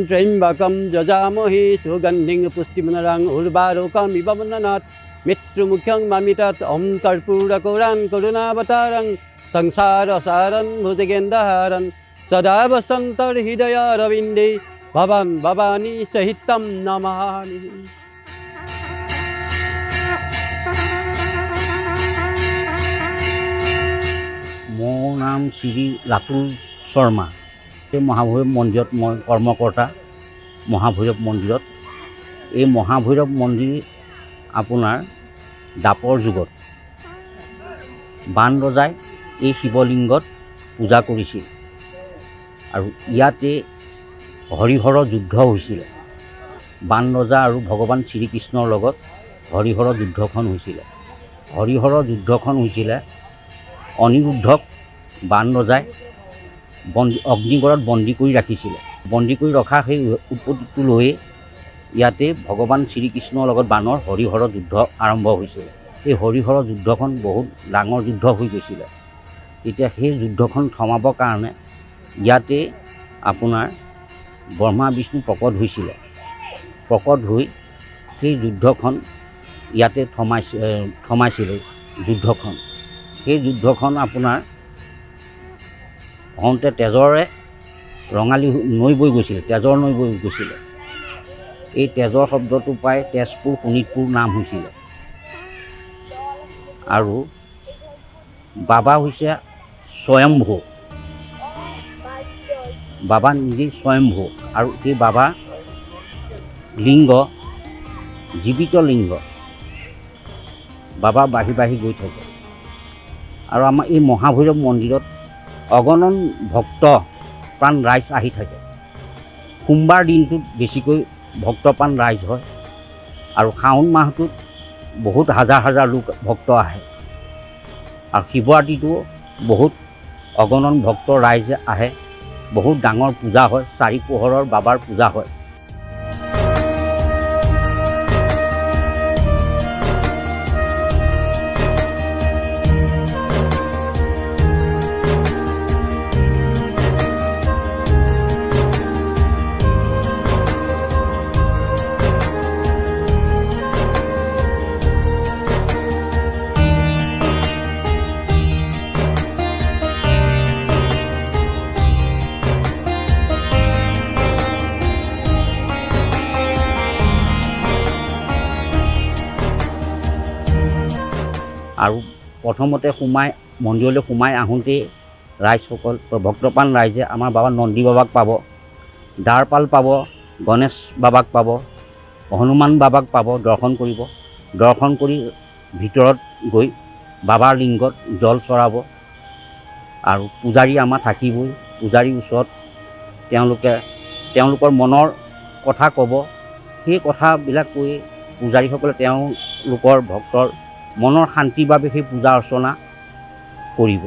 त्र्यम्बकं यजामहे सुगन्धिं पुष्टिमनरं उर्वारुकमिव वन्दनात् मृत्युमुख्यं ममितत् ॐ कर्पूरगौरं करुणावतारं संसारसारं भुजगेन्द्रहारं सदा वसन्तहृदयारविन्दे भवान् भवानी सहितं नमामि। মোৰ নাম শ্ৰী ৰাতুল শৰ্মা। এই মহাভৈৰৱ মন্দিৰত মই কৰ্মকৰ্তা। মহাভৈৰৱ মন্দিৰত এই মহাভৈৰৱ মন্দিৰ আপোনাৰ দাপৰ যুগত বান ৰজাই এই শিৱলিংগত পূজা কৰিছিল আৰু ইয়াতে হৰিহৰ যুদ্ধ হৈছিলে। বান ৰজা আৰু ভগৱান শ্ৰীকৃষ্ণৰ লগত হৰিহৰ যুদ্ধখন হৈছিলে। হৰিহৰ যুদ্ধখন হৈছিলে অনিৰুদ্ধক বান ৰজাই অগ্নিগড়ত বন্দী কৰি ৰাখিছিলে। বন্দী কৰি ৰখা সেই উৎপত্তিটো লৈ ইয়াতে ভগৱান শ্ৰীকৃষ্ণৰ লগত বানৰ হৰিহৰ যুদ্ধ আৰম্ভ হৈছিলে। এই হৰিহৰ যুদ্ধখন বহুত ডাঙৰ যুদ্ধ হৈ গৈছিলে। এতিয়া সেই যুদ্ধখন থমাবৰ কাৰণে ইয়াতে আপোনাৰ ব্ৰহ্মা বিষ্ণু প্ৰকট হৈছিলে। প্ৰকট হৈ সেই যুদ্ধখন ইয়াতে থমাইছিলে যুদ্ধখন। সেই যুদ্ধখন আপোনাৰ হওঁতে তেজৰে ৰঙালী নৈ বৈ গৈছিলে, তেজৰ নৈ বৈ গৈছিলে। এই তেজৰ শব্দটো পাই তেজপুৰ শোণিতপুৰ নাম হৈছিলে। আৰু বাবা হৈছে স্বয়ম্ভু। বাবা নিজেই স্বয়ম্ভু আৰু এই বাবা লিংগ জীৱিত লিংগ। বাবা বাঢ়ি বাঢ়ি গৈ থাকে। আৰু আমাৰ এই মহাভৈৰৱ মন্দিৰত অগণন ভক্ত প্ৰাণ ৰাইজ আহি থাকে। সোমবাৰ দিনটোত বেছিকৈ ভক্তপ্ৰাণ ৰাইজ হয় আৰু শাওণ মাহটোত বহুত হাজাৰ হাজাৰ লোক ভক্ত আহে। আৰু শিৱৰাত্ৰিটো বহুত অগণন ভক্ত ৰাইজ আহে। বহুত ডাঙৰ পূজা হয়, চাৰি পোহৰৰ বাবাৰ পূজা হয়। আৰু প্ৰথমতে মন্দিৰলৈ সোমাই আহোঁতেই ৰাইজসকল ভক্তপ্ৰাণ ৰাইজে আমাৰ বাবা নন্দী বাবাক পাব, দ্বাৰপাল পাব, গণেশ বাবাক পাব, হনুমান বাবাক পাব। দৰ্শন কৰিব। দৰ্শন কৰি ভিতৰত গৈ বাবাৰ লিংগত জল চৰাব। আৰু পূজাৰী আমাৰ থাকিবই। পূজাৰীৰ ওচৰত তেওঁলোকৰ মনৰ কথা ক'ব। সেই কথাবিলাক কৈ পূজাৰীসকলে তেওঁলোকৰ ভক্তৰ মনৰ শান্তিৰ বাবে সেই পূজা অৰ্চনা কৰিব।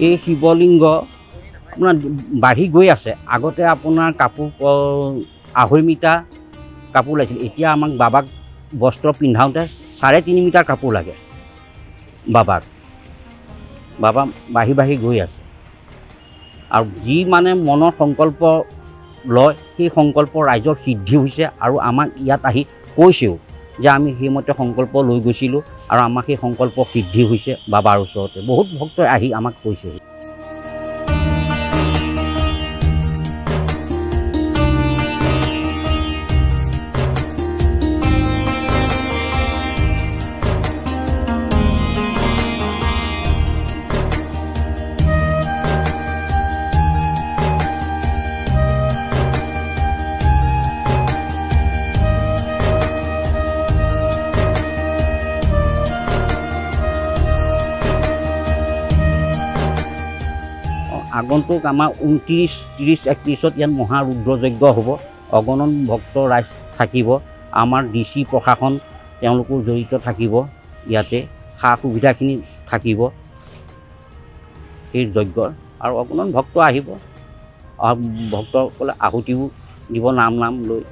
এই শিৱলিংগ আপোনাৰ বাঢ়ি গৈ আছে। আগতে আপোনাৰ কাপোৰ 2.5 মিটাৰ কাপোৰ লাগিছিল। এতিয়া আমাক বাবাক বস্ত্ৰ পিন্ধাওঁতে 3.5 মিটাৰ কাপোৰ লাগে বাবাক। বাবা বাঢ়ি বাঢ়ি গৈ আছে। আৰু যি মানে মনৰ সংকল্প লয় সেই সংকল্প ৰাইজৰ সিদ্ধি হৈছে। আৰু আমাক ইয়াত আহি কৈছেও যে আমি সেইমতে সংকল্প লৈ গৈছিলোঁ আৰু আমাক সেই সংকল্প সিদ্ধি হৈছে বাবাৰ ওচৰতে। বহুত ভক্তই আহি আমাক কৈছে। আগন্তুক আমাৰ 29, 30, 31 ইয়াত মহাৰুদ্ৰযজ্ঞ হ'ব। অগণন ভক্ত ৰাইজ থাকিব। আমাৰ DC প্ৰশাসন তেওঁলোকৰ জড়িত থাকিব। ইয়াতে সা সুবিধাখিনি থাকিব এই যজ্ঞৰ। আৰু অগণন ভক্ত আহিব, ভক্তসকলে আহুতিও দিব নাম লৈ।